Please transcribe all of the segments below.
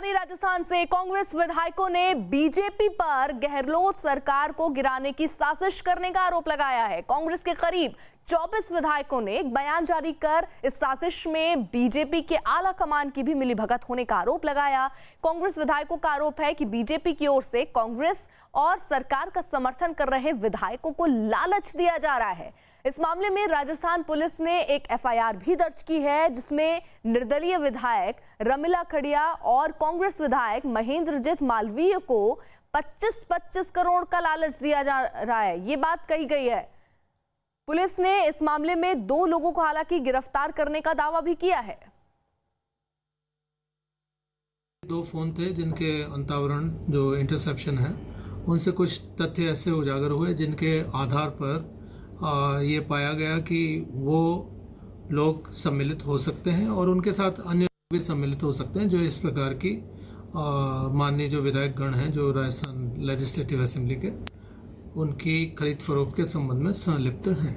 जानकारी राजस्थान से। कांग्रेस विधायकों ने बीजेपी पर गहलोत सरकार को गिराने की साजिश करने का आरोप लगाया है। कांग्रेस के करीब 24 विधायकों ने एक बयान जारी कर इस साजिश में बीजेपी के आला कमान की भी मिलीभगत होने का आरोप लगाया। कांग्रेस विधायकों का आरोप है कि बीजेपी की ओर से कांग्रेस और सरकार का समर्थन कर रहे विधायकों को लालच दिया जा रहा है। इस मामले में राजस्थान पुलिस ने एक एफआईआर भी दर्ज की है, जिसमें निर्दलीय विधायक रमिला खड़िया और कांग्रेस विधायक महेंद्रजीत मालवीय को 25-25 करोड़ का लालच दिया जा रहा है, ये बात कही गई है। पुलिस ने इस मामले में 2 लोगों को हालांकि गिरफ्तार करने का दावा भी किया है। 2 फोन थे जिनके अंतर्वरण जो इंटरसेप्शन है, उनसे कुछ तथ्य ऐसे उजागर हुए जिनके आधार पर ये पाया गया कि वो लोग सम्मिलित हो सकते हैं और उनके साथ अन्य लोग भी सम्मिलित हो सकते हैं जो इस प्रकार की माननीय जो विधायक गण हैं जो राजस्थान लेजिस्लेटिव असेंबली के, उनकी खरीद फरोख्त के संबंध में संलिप्त हैं।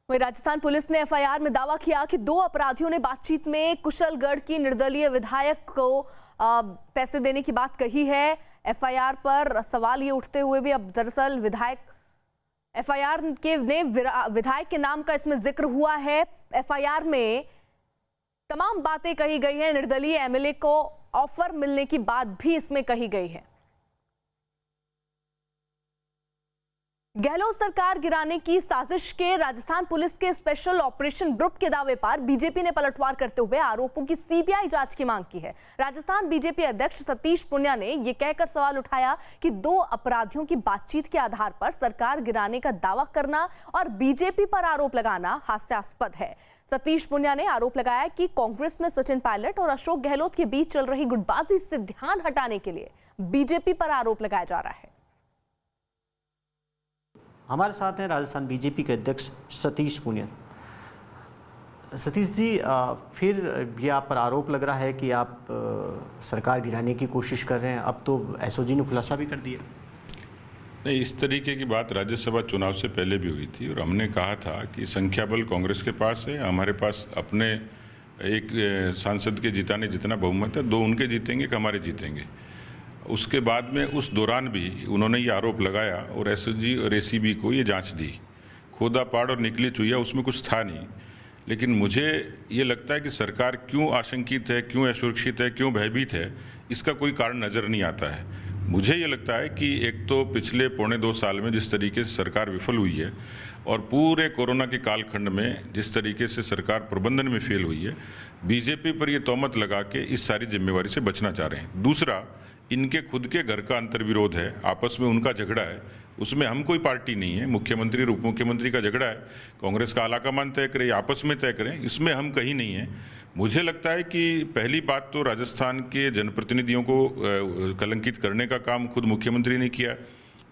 वहीं राजस्थान पुलिस ने एफआईआर में दावा किया कि 2 अपराधियों ने बातचीत में कुशलगढ़ की निर्दलीय विधायक को पैसे देने की बात कही है। एफआईआर पर सवाल ये उठते हुए भी अब दरअसल एफआईआर के विधायक के नाम का इसमें जिक्र हुआ है। एफआईआर में तमाम बातें कही गई हैं। निर्दलीय एमएलए को ऑफर मिलने की बात भी इसमें कही गई है। गहलोत सरकार गिराने की साजिश के राजस्थान पुलिस के स्पेशल ऑपरेशन ग्रुप के दावे पर बीजेपी ने पलटवार करते हुए आरोपों की सीबीआई जांच की मांग की है। राजस्थान बीजेपी अध्यक्ष सतीश पुनिया ने यह कहकर सवाल उठाया कि 2 अपराधियों की बातचीत के आधार पर सरकार गिराने का दावा करना और बीजेपी पर आरोप लगाना हास्यास्पद है। सतीश पुनिया ने आरोप लगाया कि कांग्रेस में सचिन पायलट और अशोक गहलोत के बीच चल रही गुटबाजी से ध्यान हटाने के लिए बीजेपी पर आरोप लगाया जा रहा है। हमारे साथ हैं राजस्थान बीजेपी के अध्यक्ष सतीश पुनिया। सतीश जी, फिर ये आप पर आरोप लग रहा है कि आप सरकार गिराने की कोशिश कर रहे हैं। अब तो एसओजी ने खुलासा भी कर दिया। नहीं, इस तरीके की बात राज्यसभा चुनाव से पहले भी हुई थी और हमने कहा था कि संख्या बल कांग्रेस के पास है, हमारे पास अपने एक सांसद के जिताने जितना बहुमत है, 2 उनके जीतेंगे, 1 हमारे जीतेंगे। उसके बाद में उस दौरान भी उन्होंने ये आरोप लगाया और एसओजी और एसीबी को ये जांच दी। खोदा पाड़ और निकली चुहिया, उसमें कुछ था नहीं। लेकिन मुझे ये लगता है कि सरकार क्यों आशंकित है, क्यों असुरक्षित है, क्यों भयभीत है, इसका कोई कारण नज़र नहीं आता है। मुझे ये लगता है कि एक तो पिछले 1.25 साल में जिस तरीके से सरकार विफल हुई है और पूरे कोरोना के कालखंड में जिस तरीके से सरकार प्रबंधन में फेल हुई है, बीजेपी पर ये तोहमत लगा के इस सारी जिम्मेवारी से बचना चाह रहे हैं। दूसरा, इनके खुद के घर का अंतर्विरोध है, आपस में उनका झगड़ा है, उसमें हम कोई पार्टी नहीं है। मुख्यमंत्री और उप मुख्यमंत्री का झगड़ा है, कांग्रेस का आलाकमान तय करे, आपस में तय करें, इसमें हम कहीं नहीं हैं। मुझे लगता है कि पहली बात तो राजस्थान के जनप्रतिनिधियों को कलंकित करने का काम खुद मुख्यमंत्री ने किया।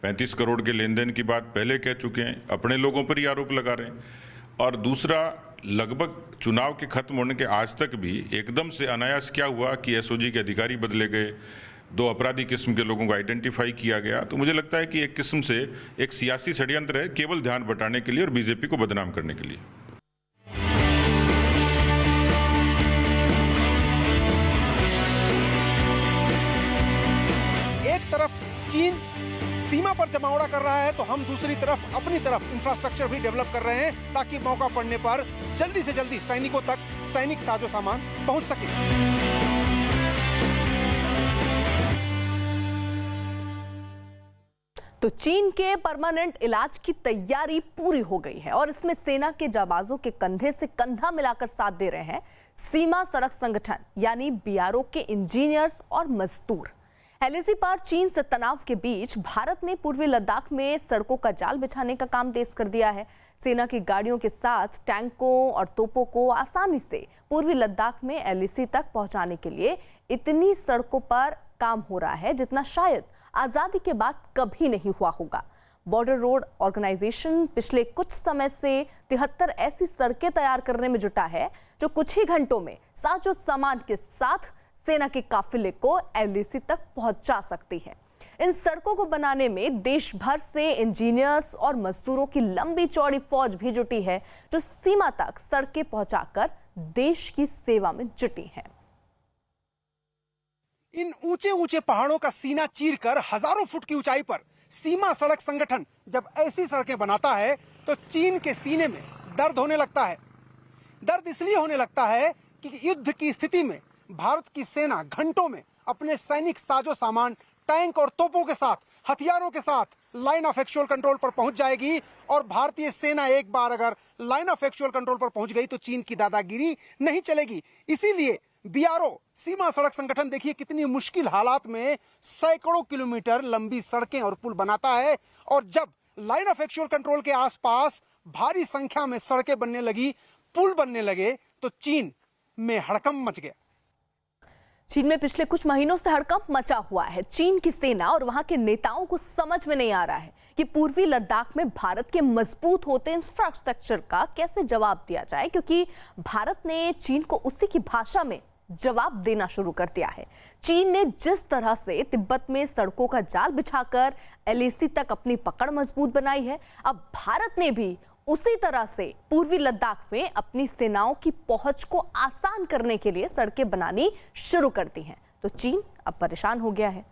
35 करोड़ के लेन देन की बात पहले कह चुके हैं, अपने लोगों पर ही आरोप लगा रहे हैं। और दूसरा, लगभग चुनाव के खत्म होने के आज तक भी एकदम से अनायास क्या हुआ कि एसओजी के अधिकारी बदले गए, 2 अपराधी किस्म के लोगों को आइडेंटिफाई किया गया। तो मुझे लगता है कि एक किस्म से एक सियासी षड्यंत्र है, केवल ध्यान बटाने के लिए और बीजेपी को बदनाम करने के लिए। एक तरफ चीन सीमा पर जमावड़ा कर रहा है तो हम दूसरी तरफ अपनी तरफ इंफ्रास्ट्रक्चर भी डेवलप कर रहे हैं ताकि मौका पड़ने पर जल्दी से जल्दी सैनिकों तक सैनिक साजो सामान पहुंच सके। तो चीन के परमानेंट इलाज की तैयारी पूरी हो गई है और इसमें सेना के जाबाजों के कंधे से कंधा मिलाकर साथ दे रहे हैं सीमा सड़क संगठन यानी बीआरओ के इंजीनियर्स और मजदूर। एलएसी पर चीन से तनाव के बीच भारत ने पूर्वी लद्दाख में सड़कों का जाल बिछाने का काम तेज कर दिया है। सेना की गाड़ियों के साथ टैंकों और तोपों को आसानी से पूर्वी लद्दाख में एलएसी तक पहुंचाने के लिए इतनी सड़कों पर काम हो रहा है जितना शायद आजादी के बाद कभी नहीं हुआ होगा। बॉर्डर रोड ऑर्गेनाइजेशन पिछले कुछ समय से 73 ऐसी सड़कें तैयार करने में जुटा है जो कुछ ही घंटों में साजो सामान के साथ सेना के काफिले को एलएसी तक पहुंचा सकती है। इन सड़कों को बनाने में देश भर से इंजीनियर्स और मजदूरों की लंबी चौड़ी फौज भी जुटी है जो सीमा तक सड़कें पहुंचाकर देश की सेवा में जुटी है। इन ऊंचे ऊंचे पहाड़ों का सीना चीरकर हजारों फुट की ऊंचाई पर सीमा सड़क संगठन जब ऐसी सड़कें बनाता है तो चीन के सीने में दर्द होने लगता है। दर्द इसलिए होने लगता है कि युद्ध की स्थिति में भारत की सेना घंटों में अपने सैनिक साजो सामान, टैंक और तोपों के साथ, हथियारों के साथ लाइन ऑफ एक्चुअल कंट्रोल पर पहुंच जाएगी। और भारतीय सेना एक बार अगर लाइन ऑफ एक्चुअल कंट्रोल पर पहुंच गई तो चीन की दादागिरी नहीं चलेगी। इसीलिए बीआरओ सीमा सड़क संगठन देखिए कितनी मुश्किल हालात में सैकड़ों किलोमीटर लंबी सड़कें और पुल बनाता है। और जब लाइन ऑफ एक्चुअल कंट्रोल के आसपास भारी संख्या में सड़कें बनने लगी, पुल बनने लगे, तो चीन में हड़कंप मच गया। चीन में पिछले कुछ महीनों से हड़कंप मचा हुआ है। चीन की सेना और वहां के नेताओं को समझ में नहीं आ रहा है कि पूर्वी लद्दाख में भारत के मजबूत होते इंफ्रास्ट्रक्चर का कैसे जवाब दिया जाए, क्योंकि भारत ने चीन को उसी की भाषा में जवाब देना शुरू कर दिया है। चीन ने जिस तरह से तिब्बत में सड़कों का जाल बिछाकर एलएसी तक अपनी पकड़ मजबूत बनाई है, अब भारत ने भी उसी तरह से पूर्वी लद्दाख में अपनी सेनाओं की पहुंच को आसान करने के लिए सड़कें बनानी शुरू कर दी हैं। तो चीन अब परेशान हो गया है।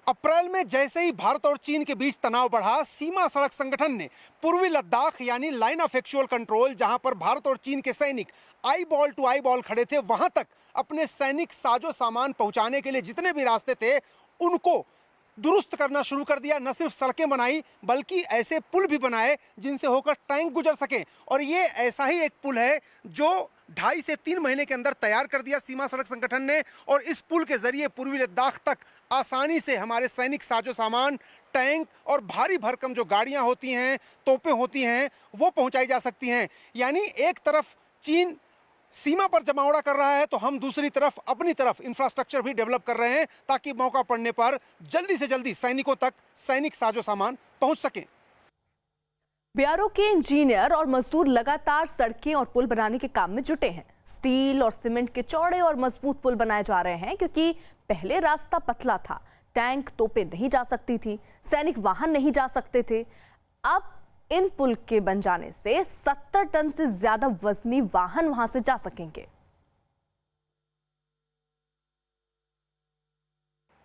अप्रैल में जैसे ही भारत और चीन के बीच तनाव बढ़ा, सीमा सड़क संगठन ने पूर्वी लद्दाख यानी लाइन ऑफ एक्चुअल कंट्रोल, जहां पर भारत और चीन के सैनिक eyeball to eyeball खड़े थे, वहां तक अपने सैनिक साजो सामान पहुंचाने के लिए जितने भी रास्ते थे उनको दुरुस्त करना शुरू कर दिया। न सिर्फ सड़कें बनाई बल्कि ऐसे पुल भी बनाए जिनसे होकर टैंक गुजर सकें। और ये ऐसा ही एक पुल है जो 2.5 से 3 महीने के अंदर तैयार कर दिया सीमा सड़क संगठन ने। और इस पुल के जरिए पूर्वी लद्दाख तक आसानी से हमारे सैनिक साजो सामान, टैंक और भारी भरकम जो गाड़ियां होती हैं, तोपें होती हैं, वो पहुंचाई जा सकती हैं। यानी एक तरफ चीन सीमा पर जमावड़ा कर रहा है तो हम दूसरी तरफ अपनी तरफ इंफ्रास्ट्रक्चर भी डेवलप कर रहे हैं ताकि मौका पड़ने पर जल्दी से जल्दी सैनिकों तक सैनिक साजो सामान पहुंच सकें। बीआरओ के इंजीनियर और मजदूर लगातार सड़कें और पुल बनाने के काम में जुटे हैं। स्टील और सीमेंट के चौड़े और मजबूत पुल बनाए जा रहे हैं, क्योंकि पहले रास्ता पतला था, टैंक तोपें नहीं जा सकती थी, सैनिक वाहन नहीं जा सकते थे। अब इन पुल के बन जाने से 70 टन से ज्यादा वजनी वाहन वहां से जा सकेंगे।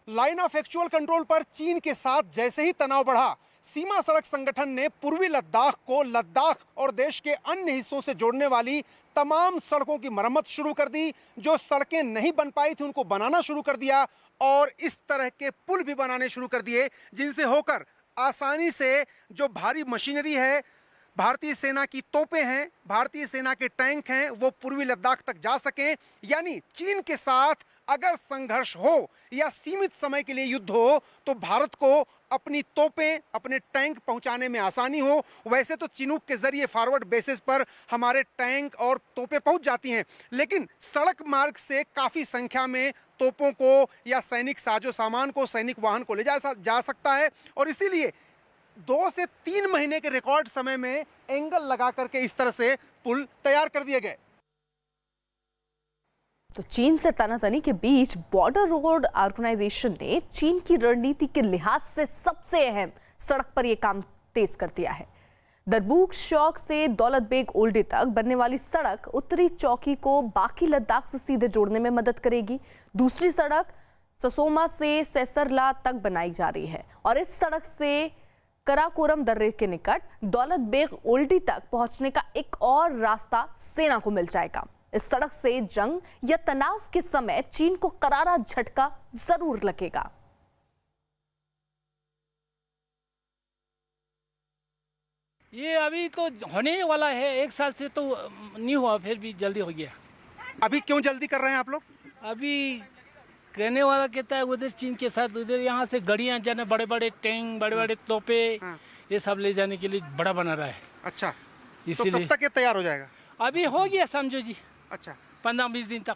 लाइन ऑफ एक्चुअल कंट्रोल पर चीन के साथ जैसे ही तनाव बढ़ा, सीमा सड़क संगठन ने पूर्वी लद्दाख को लद्दाख और देश के अन्य हिस्सों से जोड़ने वाली तमाम सड़कों की मरम्मत शुरू कर दी। जो सड़कें नहीं बन पाई थी उनको बनाना शुरू कर दिया और इस तरह के पुल भी बनाने शुरू कर दिए जिनसे होकर आसानी से जो भारी मशीनरी है, भारतीय सेना की तोपें हैं, भारतीय सेना के टैंक हैं, वो पूर्वी लद्दाख तक जा सकें। यानी चीन के साथ अगर संघर्ष हो या सीमित समय के लिए युद्ध हो तो भारत को अपनी तोपें, अपने टैंक पहुंचाने में आसानी हो। वैसे तो चिनूक के जरिए फॉरवर्ड बेसिस पर हमारे टैंक और तोपें पहुंच जाती हैं, लेकिन सड़क मार्ग से काफ़ी संख्या में तोपों को या सैनिक साजो सामान को, सैनिक वाहन को ले जा सकता है। और इसीलिए 2 से 3 महीने के रिकॉर्ड समय में एंगल लगा करके इस तरह से पुल तैयार कर दिए गए। तो चीन से तनातनी के बीच बॉर्डर रोड ऑर्गेनाइजेशन ने चीन की रणनीति के लिहाज से सबसे अहम सड़क पर यह काम तेज कर दिया है। दरबूक शौक से दौलत बेग ओल्डी तक बनने वाली सड़क उत्तरी चौकी को बाकी लद्दाख से सीधे जोड़ने में मदद करेगी। दूसरी सड़क ससोमा से सैसरला तक बनाई जा रही है और इस सड़क से कराकोरम दर्रे के निकट दौलत बेग ओल्डी तक पहुंचने का एक और रास्ता सेना को मिल जाएगा। इस सड़क से जंग या तनाव के समय चीन को करारा झटका जरूर लगेगा। ये अभी तो होने वाला है, 1 साल से तो नहीं हुआ, फिर भी जल्दी हो गया। अभी क्यों जल्दी कर रहे हैं आप लोग? अभी कहने वाला कहता है उधर चीन के साथ उधर यहाँ से गाड़ियाँ जाने, बड़े बड़े टैंक, बड़े बड़े तोपे, ये सब ले जाने के लिए बड़ा बना रहा है। अच्छा, इसीलिए तो कब तक ये तैयार हो जाएगा? अभी हो गया समझो जी। अच्छा, 15-20 दिन तक।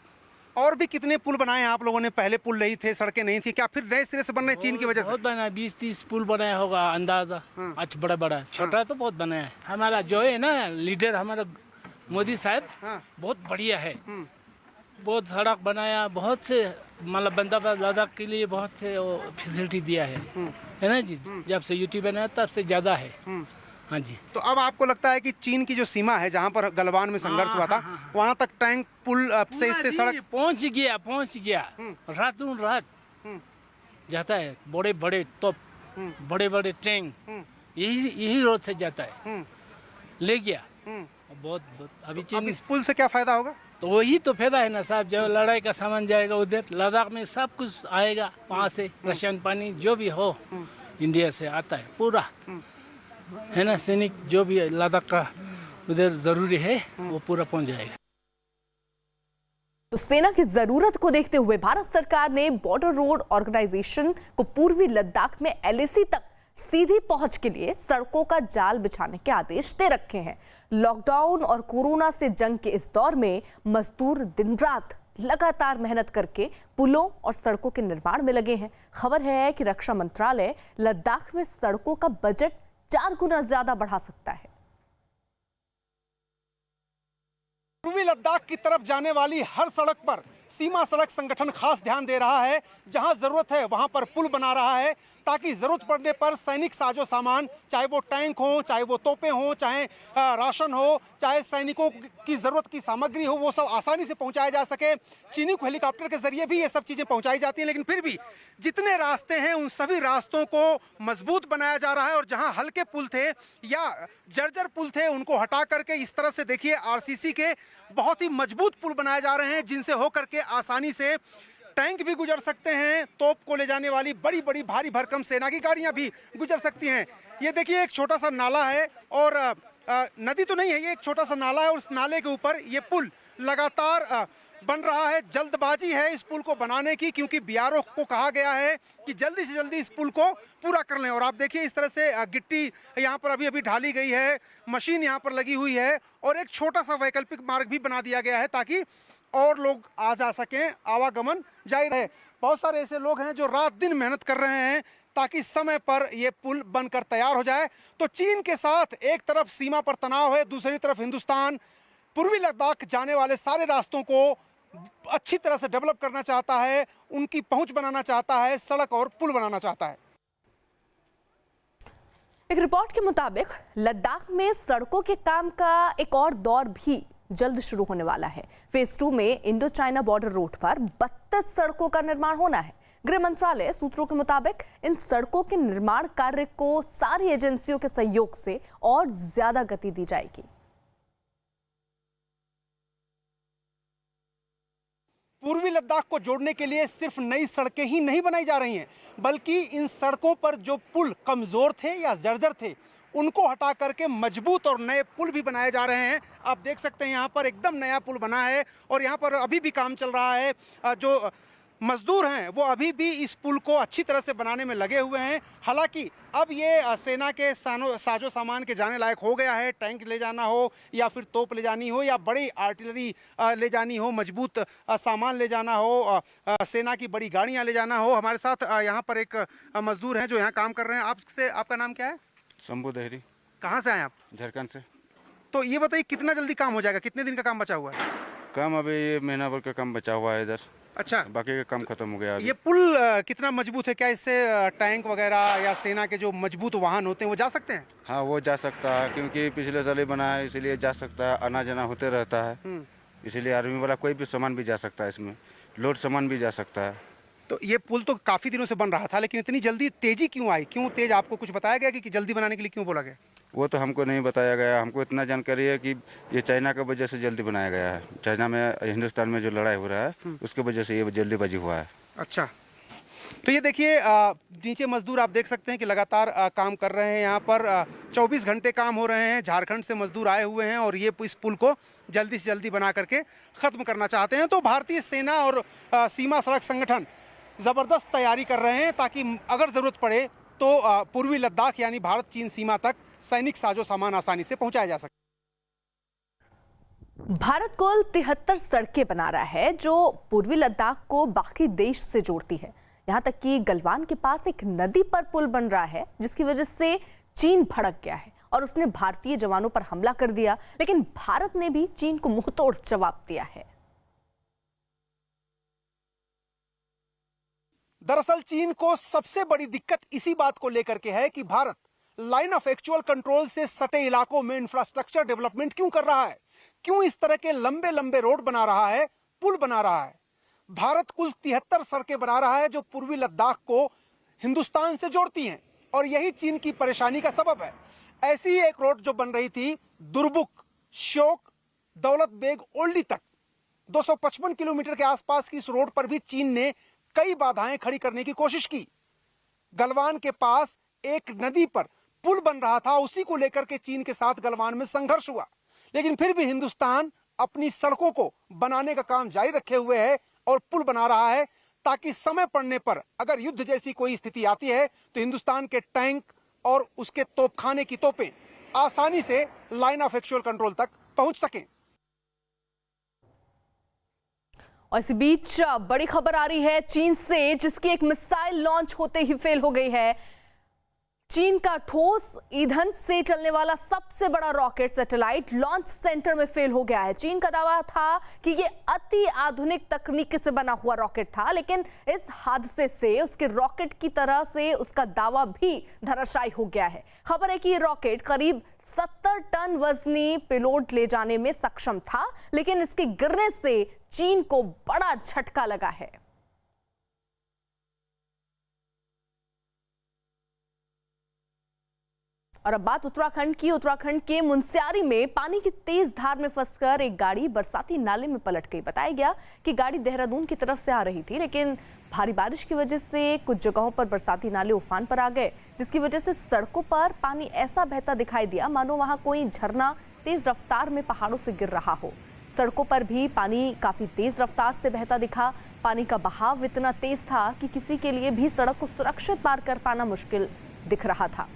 और भी कितने पुल बनाए आप लोगों ने? पहले पुल नहीं थे, सड़कें नहीं थी, क्या फिर नए सिरे से बन रहे चीन की वजह से? बहुत बना, 20-30 पुल बनाया होगा अंदाजा। अच्छा, बड़ा बड़ा, छोटा तो बहुत बनाया है। हमारा जो है ना लीडर, हमारा मोदी साहब बहुत बढ़िया है, बहुत सड़क बनाया, बहुत से मतलब बंदोबस्त लद्दाख के लिए बहुत से फैसिलिटी दिया है ना जी। जब से यूटी बनाया तब से ज़्यादा है। हाँ जी। तो अब आपको लगता है कि चीन की जो सीमा है, जहाँ पर गलवान में संघर्ष हुआ था, वहाँ तक टैंक पुल से इससे सड़क पहुंच गया रातों रात जाता है। बड़े बड़े तोप, बड़े बड़े टैंक यही रोड से जाता है, ले गया। बहुत अभी अब चीन इस पुल से क्या फायदा होगा? तो वही तो फायदा है ना साहब, जब लड़ाई का सामान जाएगा उधर लद्दाख में सब कुछ आएगा, वहाँ से रशियन पानी जो भी हो इंडिया से आता है पूरा, है ना। सैनिक जो भी लद्दाख का उधर जरूरी है वो पूरा पहुँच जाएगा। तो सेना की जरूरत को देखते हुए भारत सरकार ने बॉर्डर रोड ऑर्गेनाइजेशन को पूर्वी लद्दाख में LAC तक सीधी पहुंच के लिए सड़कों का जाल बिछाने के आदेश दे रखे हैं। लॉकडाउन और कोरोना से जंग के इस दौर में मजदूर दिन रात लगातार मेहनत करके पुलों और सड़कों के निर्माण में लगे हैं। खबर है कि रक्षा मंत्रालय लद्दाख में सड़कों का बजट 4 गुना ज्यादा बढ़ा सकता है। पूर्वी लद्दाख की तरफ जाने वाली हर सड़क पर सीमा सड़क संगठन खास ध्यान दे रहा है। जहां जरूरत है वहां पर पुल बना रहा है, ताकि जरूरत पड़ने पर सैनिक साजो सामान, चाहे वो टैंक हो, चाहे वो तोपें हो, चाहे राशन हो, चाहे सैनिकों की जरूरत की सामग्री हो, वो सब आसानी से पहुंचाया जा सके। चीनी हेलीकॉप्टर के जरिए भी ये सब चीजें पहुंचाई जाती हैं, लेकिन फिर भी जितने रास्ते हैं उन सभी रास्तों को मजबूत बनाया जा रहा है। और जहां हल्के पुल थे या जर्जर पुल थे उनको हटा करके इस तरह से देखिए RCC के बहुत ही मजबूत पुल बनाए जा रहे हैं, जिनसे होकर के आसानी से टैंक भी गुजर सकते हैं, तोप को ले जाने वाली बड़ी बड़ी भारी भरकम सेना की गाड़ियां भी गुजर सकती हैं। ये देखिए एक छोटा सा नाला है, और नदी तो नहीं है, ये एक छोटा सा नाला है, और उस नाले के ऊपर ये पुल लगातार बन रहा है। जल्दबाजी है इस पुल को बनाने की, क्योंकि BRO को कहा गया है कि जल्दी से जल्दी इस पुल को पूरा कर लें। और आप देखिए इस तरह से गिट्टी यहाँ पर अभी अभी ढाली गई है, मशीन यहाँ पर लगी हुई है, और एक छोटा सा वैकल्पिक मार्ग भी बना दिया गया है ताकि और लोग आ जा सकें, आवागमन जारी रहे। बहुत सारे ऐसे लोग हैं जो रात दिन मेहनत कर रहे हैं ताकि समय पर ये पुल बनकर तैयार हो जाए। तो चीन के साथ एक तरफ सीमा पर तनाव है, दूसरी तरफ हिंदुस्तान पूर्वी लद्दाख जाने वाले सारे रास्तों को अच्छी तरह से डेवलप करना चाहता है, उनकी पहुंच बनाना चाहता है, सड़क और पुल बनाना चाहता है। एक रिपोर्ट के मुताबिक लद्दाख में सड़कों के काम का एक और दौर भी जल्द शुरू होने वाला है। फेज 2 में इंडो चाइना बॉर्डर रोड पर 32 सड़कों का निर्माण होना है। गृह मंत्रालय सूत्रों के मुताबिक इन सड़कों के निर्माण कार्य को सारी एजेंसियों के सहयोग से और ज्यादा गति दी जाएगी। पूर्वी लद्दाख को जोड़ने के लिए सिर्फ नई सड़कें ही नहीं बनाई जा रही हैं, बल्कि इन सड़कों पर जो पुल कमजोर थे या जर्जर थे उनको हटा करके मजबूत और नए पुल भी बनाए जा रहे हैं। आप देख सकते हैं यहाँ पर एकदम नया पुल बना है, और यहाँ पर अभी भी काम चल रहा है। जो मजदूर हैं वो अभी भी इस पुल को अच्छी तरह से बनाने में लगे हुए हैं। हालांकि अब ये सेना के साजो सामान के जाने लायक हो गया है। टैंक ले जाना हो, या फिर तोप ले जानी हो, या बड़ी आर्टिलरी ले जानी हो, मजबूत सामान ले जाना हो, सेना की बड़ी गाड़ियां ले जाना हो। हमारे साथ यहाँ पर एक मजदूर हैं जो यहाँ काम कर रहे हैं। आपका नाम क्या है? शंभू देहरी। कहाँ से आए आप? झारखंड से। तो ये बताइए कितना जल्दी काम हो जाएगा, कितने दिन का काम बचा हुआ है? काम अभी ये महीना भर का काम बचा हुआ है इधर। अच्छा, बाकी का काम खत्म हो गया अभी। ये पुल कितना मजबूत है? क्या इससे टैंक वगैरह या सेना के जो मजबूत वाहन होते हैं वो जा सकते हैं? हाँ वो जा सकता है, क्योंकि पिछले साल ही बना है, इसीलिए जा सकता है। आना जाना होते रहता है, इसीलिए आर्मी वाला कोई भी सामान भी जा सकता है, इसमें लोड सामान भी जा सकता है। तो ये पुल तो काफी दिनों से बन रहा था, लेकिन इतनी जल्दी तेजी क्यों आई? क्यों तेज? आपको कुछ बताया गया कि जल्दी बनाने के लिए क्यों बोला गया? वो तो हमको नहीं बताया गया। हमको इतना जानकारी है कि ये चाइना की वजह से जल्दी बनाया गया है। चाइना में हिंदुस्तान में जो लड़ाई हो रहा है उसकी वजह से ये जल्दीबाजी हुआ है। अच्छा, तो ये देखिए नीचे मजदूर आप देख सकते हैं कि लगातार काम कर रहे हैं। यहाँ पर 24 घंटे काम हो रहे हैं। झारखंड से मजदूर आए हुए हैं और ये इस पुल को जल्दी से जल्दी बना करके ख़त्म करना चाहते हैं। तो भारतीय सेना और सीमा सड़क संगठन ज़बरदस्त तैयारी कर रहे हैं ताकि अगर ज़रूरत पड़े तो पूर्वी लद्दाख यानी भारत चीन सीमा तक सैनिक साजो सामान आसानी से पहुंचाया जा सके। भारत कुल 73 सड़कें बना रहा है जो पूर्वी लद्दाख को बाकी देश से जोड़ती है। यहाँ तक कि गलवान के पास एक नदी पर पुल बन रहा है जिसकी वजह से चीन भड़क गया है और उसने भारतीय जवानों पर हमला कर दिया, लेकिन भारत ने भी चीन को मुंहतोड़ जवाब दिया है। दरअसल चीन को सबसे बड़ी दिक्कत इसी बात को लेकर के है कि Bharat line of actual control से सटे इलाकों में इंफ्रास्ट्रक्चर डेवलपमेंट क्यों कर रहा है? क्यों इस तरह के लंबे लंबे रोड बना रहा है, पुल बना रहा है? भारत कुल 73 सड़कें बना रहा है जो पूर्वी लद्दाख को हिंदुस्तान से जोड़ती हैं, और यही चीन की परेशानी का सबब है। ऐसी ही एक रोड जो बन रही थी दुरबुक, श्योक, दौलत बेग, ओल्डी तक, 255 किलोमीटर के आसपास की इस रोड पर भी चीन ने कई बाधाएं खड़ी करने की कोशिश की। गलवान के पास एक नदी पर पुल बन रहा था, उसी को लेकर के चीन के साथ गलवान में संघर्ष हुआ, लेकिन फिर भी हिंदुस्तान अपनी सड़कों को बनाने का काम जारी रखे हुए है और पुल बना रहा है, ताकि समय पड़ने पर अगर युद्ध जैसी कोई स्थिति आती है तो हिंदुस्तान के टैंक और उसके तोपखाने की तोपें आसानी से लाइन ऑफ एक्चुअल कंट्रोल तक पहुंच सकें। और इसी बीच बड़ी खबर आ रही है चीन से, जिसकी एक मिसाइल लॉन्च होते ही फेल हो गई है। चीन का ठोस ईंधन से चलने वाला सबसे बड़ा रॉकेट सैटेलाइट लॉन्च सेंटर में फेल हो गया है। चीन का दावा था कि ये अति आधुनिक तकनीक से बना हुआ रॉकेट था, लेकिन इस हादसे से उसके रॉकेट की तरह से उसका दावा भी धराशायी हो गया है। खबर है कि ये रॉकेट करीब 70 टन वजनी पेलोड ले जाने में सक्षम था, लेकिन इसके गिरने से चीन को बड़ा झटका लगा है। और अब बात उत्तराखंड की। उत्तराखंड के मुनस्यारी में पानी की तेज धार में फंसकर एक गाड़ी बरसाती नाले में पलट गई। बताया गया कि गाड़ी देहरादून की तरफ से आ रही थी, लेकिन भारी बारिश की वजह से कुछ जगहों पर बरसाती नाले उफान पर आ गए, जिसकी वजह से सड़कों पर पानी ऐसा बहता दिखाई दिया मानो वहां कोई झरना तेज रफ्तार में पहाड़ों से गिर रहा हो। सड़कों पर भी पानी काफी तेज रफ्तार से बहता दिखा। पानी का बहाव इतना तेज था कि किसी के लिए भी सड़क को सुरक्षित पार कर पाना मुश्किल दिख रहा था।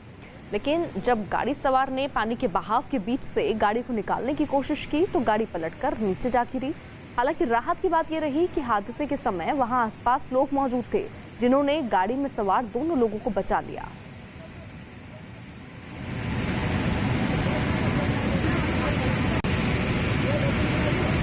लेकिन जब गाड़ी सवार ने पानी के बहाव के बीच से गाड़ी को निकालने की कोशिश की तो गाड़ी पलटकर नीचे जा गिरी। हालांकि राहत की बात यह रही कि हादसे के समय वहां आसपास लोग मौजूद थे, जिन्होंने गाड़ी में सवार दोनों लोगों को बचा लिया।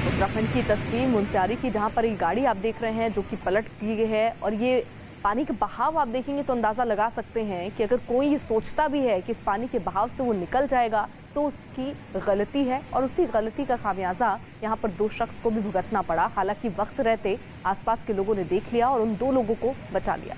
उत्तराखंड की तस्वीर मुनस्यारी की, जहां पर ये गाड़ी आप देख रहे हैं जो कि पलट दी गई है, और ये पानी के बहाव आप देखेंगे तो अंदाजा लगा सकते हैं कि अगर कोई ये सोचता भी है कि इस पानी के बहाव से वो निकल जाएगा तो उसकी गलती है, और उसी गलती का खामियाजा यहाँ पर 2 शख्स को भी भुगतना पड़ा। हालांकि वक्त रहते आसपास के लोगों ने देख लिया और उन 2 लोगों को बचा लिया।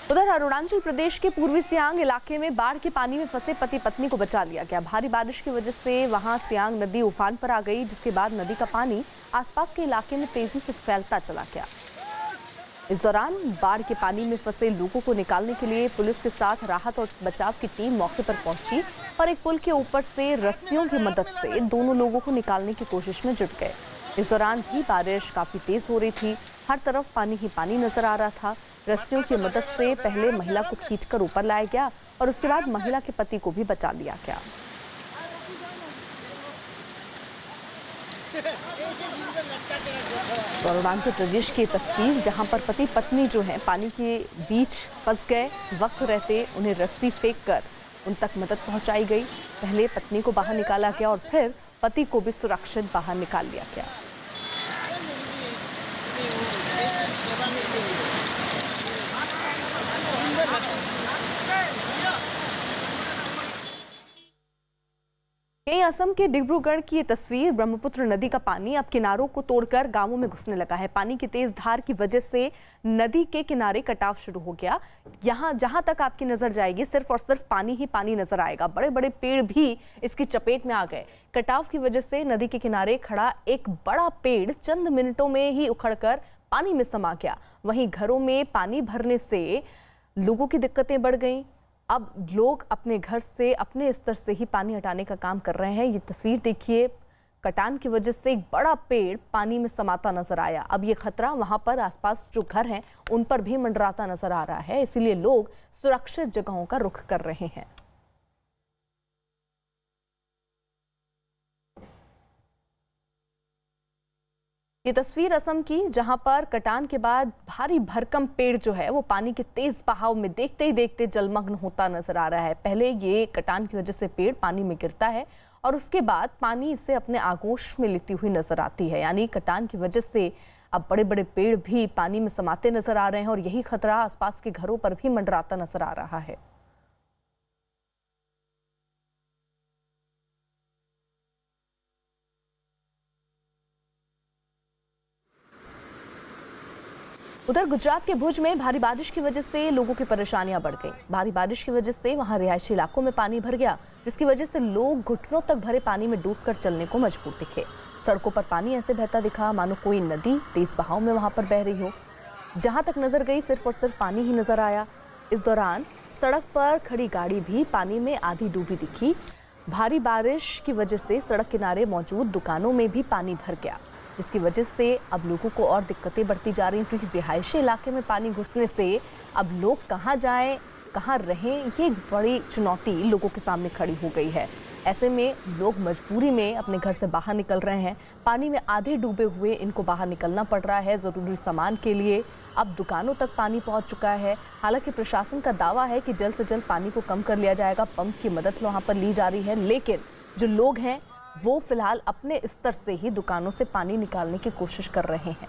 उधर अरुणाचल प्रदेश के पूर्वी सियांग इलाके में बाढ़ के पानी में फंसे पति पत्नी को बचा लिया गया। भारी बारिश की वजह से वहां सियांग नदी उफान पर आ गई, जिसके बाद नदी का पानी आसपास के इलाके में तेजी से फैलता चला गया। इस दौरान बाढ़ के पानी में फंसे लोगों को निकालने के लिए पुलिस के साथ राहत और बचाव की टीम मौके पर पहुंची और एक पुल के ऊपर से रस्सियों की मदद से दोनों लोगों को निकालने की कोशिश में जुट गए। इस दौरान भी बारिश काफी तेज हो रही थी, हर तरफ पानी ही पानी नजर आ रहा था। रस्सियों की मदद से पहले महिला को खींचकर ऊपर लाया गया और उसके बाद महिला के पति को भी बचा लिया गया। अरुणाचल प्रदेश की तस्वीर, जहां पर पति पत्नी जो है पानी के बीच फंस गए। वक्त रहते उन्हें रस्सी फेंककर उन तक मदद पहुंचाई गई। पहले पत्नी को बाहर निकाला गया और फिर पति को भी सुरक्षित बाहर निकाल लिया गया। यही असम के डिब्रूगढ़ की ये तस्वीर। ब्रह्मपुत्र नदी का पानी अब किनारों को तोड़कर गांवों में घुसने लगा है। पानी की तेज धार की वजह से नदी के किनारे कटाव शुरू हो गया। यहाँ जहां तक आपकी नजर जाएगी सिर्फ और सिर्फ पानी ही पानी नजर आएगा। बड़े बड़े पेड़ भी इसकी चपेट में आ गए। कटाव की वजह से नदी के किनारे खड़ा एक बड़ा पेड़ चंद मिनटों में ही उखड़कर पानी में समा गया। वहीं घरों में पानी भरने से लोगों की दिक्कतें बढ़ गईं। अब लोग अपने घर से अपने स्तर से ही पानी हटाने का काम कर रहे हैं। ये तस्वीर देखिए, कटान की वजह से एक बड़ा पेड़ पानी में समाता नजर आया। अब ये खतरा वहां पर आसपास जो घर हैं उन पर भी मंडराता नजर आ रहा है, इसीलिए लोग सुरक्षित जगहों का रुख कर रहे हैं। ये तस्वीर असम की, जहां पर कटान के बाद भारी भरकम पेड़ जो है वो पानी के तेज बहाव में देखते ही देखते जलमग्न होता नजर आ रहा है। पहले ये कटान की वजह से पेड़ पानी में गिरता है और उसके बाद पानी इसे अपने आगोश में लेती हुई नजर आती है। यानी कटान की वजह से अब बड़े बड़े पेड़ भी पानी में समाते नजर आ रहे हैं और यही खतरा आसपास के घरों पर भी मंडराता नजर आ रहा है। उधर गुजरात के भुज में भारी बारिश की वजह से लोगों की परेशानियां बढ़ गई। भारी बारिश की वजह से वहां रिहायशी इलाकों में पानी भर गया, जिसकी वजह से लोग घुटनों तक भरे पानी में डूबकर चलने को मजबूर दिखे। सड़कों पर पानी ऐसे बहता दिखा मानो कोई नदी तेज बहाव में वहां पर बह रही हो। जहां तक नजर गई सिर्फ और सिर्फ पानी ही नजर आया। इस दौरान सड़क पर खड़ी गाड़ी भी पानी में आधी डूबी दिखी। भारी बारिश की वजह से सड़क किनारे मौजूद दुकानों में भी पानी भर गया, जिसकी वजह से अब लोगों को और दिक्कतें बढ़ती जा रही हैं, क्योंकि रिहायशी इलाके में पानी घुसने से अब लोग कहाँ जाएं, कहाँ रहें, ये एक बड़ी चुनौती लोगों के सामने खड़ी हो गई है। ऐसे में लोग मजबूरी में अपने घर से बाहर निकल रहे हैं। पानी में आधे डूबे हुए इनको बाहर निकलना पड़ रहा है ज़रूरी सामान के लिए। अब दुकानों तक पानी पहुंच चुका है। हालांकि प्रशासन का दावा है कि जल्द से जल्द पानी को कम कर लिया जाएगा, पंप की मदद वहाँ पर ली जा रही है, लेकिन जो लोग हैं वो फिलहाल अपने स्तर से ही दुकानों से पानी निकालने की कोशिश कर रहे हैं।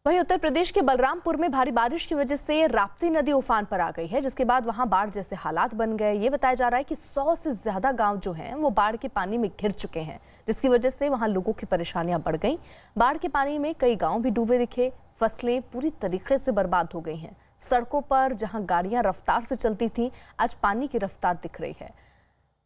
वहीं उत्तर प्रदेश के बलरामपुर में भारी बारिश की वजह से राप्ती नदी उफान पर आ गई है, जिसके बाद वहां बाढ़ जैसे हालात बन गए। ये बताया जा रहा है कि 100 से ज्यादा गांव जो हैं वो बाढ़ के पानी में घिर चुके हैं, जिसकी वजह से वहां लोगों की परेशानियां बढ़ गई। बाढ़ के पानी में कई गांव भी डूबे दिखे। फसलें पूरी तरीके से बर्बाद हो गई हैं। सड़कों पर जहां गाड़ियां रफ्तार से चलती थी, आज पानी की रफ्तार दिख रही है।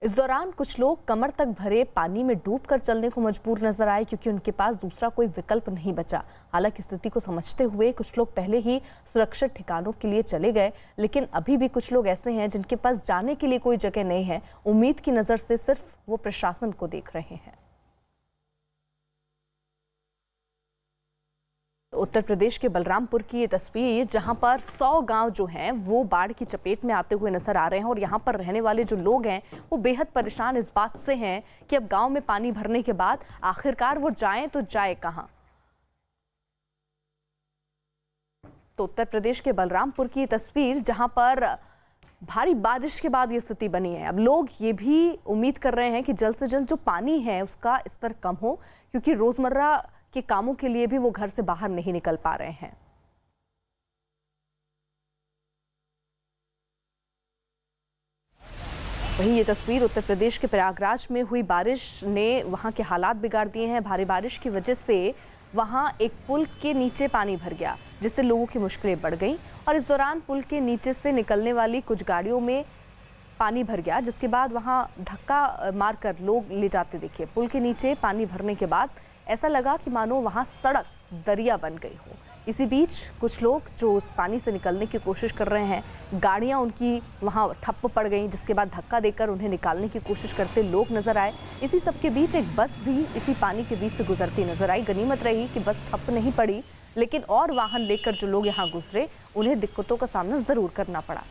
इस दौरान कुछ लोग कमर तक भरे पानी में डूबकर चलने को मजबूर नजर आए, क्योंकि उनके पास दूसरा कोई विकल्प नहीं बचा। हालांकि स्थिति को समझते हुए कुछ लोग पहले ही सुरक्षित ठिकानों के लिए चले गए, लेकिन अभी भी कुछ लोग ऐसे हैं जिनके पास जाने के लिए कोई जगह नहीं है। उम्मीद की नजर से सिर्फ वो प्रशासन को देख रहे हैं। उत्तर प्रदेश के बलरामपुर की ये तस्वीर, जहां पर 100 गांव जो हैं वो बाढ़ की चपेट में आते हुए नजर आ रहे हैं और यहां पर रहने वाले जो लोग हैं वो बेहद परेशान इस बात से हैं कि अब गांव में पानी भरने के बाद आखिरकार वो जाएं तो जाए कहां। तो उत्तर प्रदेश के बलरामपुर की तस्वीर, जहां पर भारी बारिश के बाद ये स्थिति बनी है। अब लोग ये भी उम्मीद कर रहे हैं कि जल्द से जल्द जो पानी है उसका स्तर कम हो, क्योंकि रोजमर्रा के कामों के लिए भी वो घर से बाहर नहीं निकल पा रहे हैं। वहीं ये तस्वीर उत्तर प्रदेश के प्रयागराज में हुई बारिश ने वहां के हालात बिगाड़ दिए हैं। भारी बारिश की वजह से वहां एक पुल के नीचे पानी भर गया, जिससे लोगों की मुश्किलें बढ़ गईं और इस दौरान पुल के नीचे से निकलने वाली कुछ गाड़ियों में पानी भर गया, जिसके बाद वहां धक्का मारकर लोग ले जाते दिखे। पुल के नीचे पानी भरने के बाद ऐसा लगा कि मानो वहां सड़क दरिया बन गई हो। इसी बीच कुछ लोग जो उस पानी से निकलने की कोशिश कर रहे हैं, गाड़ियां उनकी वहां ठप्प पड़ गईं, जिसके बाद धक्का देकर उन्हें निकालने की कोशिश करते लोग नजर आए। इसी सब के बीच एक बस भी इसी पानी के बीच से गुजरती नजर आई। गनीमत रही कि बस ठप्प नहीं पड़ी, लेकिन और वाहन लेकर जो लोग यहाँ गुजरे उन्हें दिक्कतों का सामना जरूर करना पड़ा।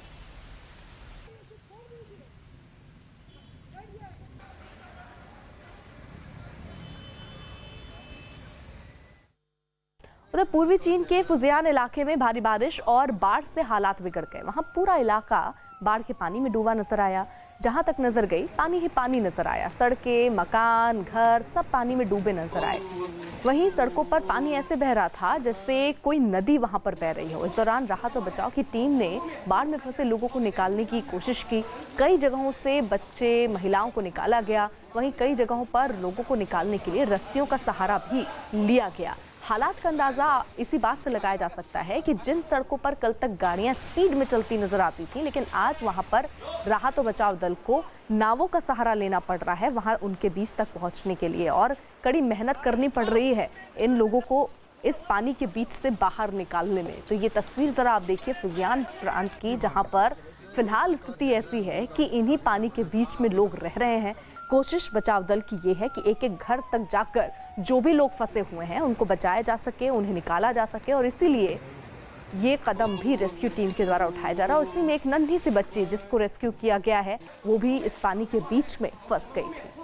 उधर पूर्वी चीन के फुजियान इलाके में भारी बारिश और बाढ़ से हालात बिगड़ गए। वहां पूरा इलाका बाढ़ के पानी में डूबा नजर आया। जहां तक नजर गई पानी ही पानी नजर आया। सड़कें, मकान, घर सब पानी में डूबे नजर आए। वहीं सड़कों पर पानी ऐसे बह रहा था जैसे कोई नदी वहां पर बह रही हो। इस दौरान राहत और बचाव की टीम ने बाढ़ में फंसे लोगों को निकालने की कोशिश की। कई जगहों से बच्चे, महिलाओं को निकाला गया। वहीं कई जगहों पर लोगों को निकालने के लिए रस्सियों का सहारा भी लिया गया। हालात का अंदाजा इसी बात से लगाया जा सकता है कि जिन सड़कों पर कल तक गाड़ियां स्पीड में चलती नजर आती थी, लेकिन आज वहां पर राहत और बचाव दल को नावों का सहारा लेना पड़ रहा है वहां उनके बीच तक पहुंचने के लिए, और कड़ी मेहनत करनी पड़ रही है इन लोगों को इस पानी के बीच से बाहर निकालने में। तो ये तस्वीर जरा आप देखिए फुजियान प्रांत की, जहां पर फिलहाल स्थिति ऐसी है कि इन्हीं पानी के बीच में लोग रह रहे हैं। कोशिश बचाव दल की ये है कि एक एक घर तक जाकर जो भी लोग फंसे हुए हैं उनको बचाया जा सके, उन्हें निकाला जा सके, और इसीलिए ये कदम भी रेस्क्यू टीम के द्वारा उठाया जा रहा है। और इसी में एक नन्ही सी बच्ची जिसको रेस्क्यू किया गया है वो भी इस पानी के बीच में फंस गई थी।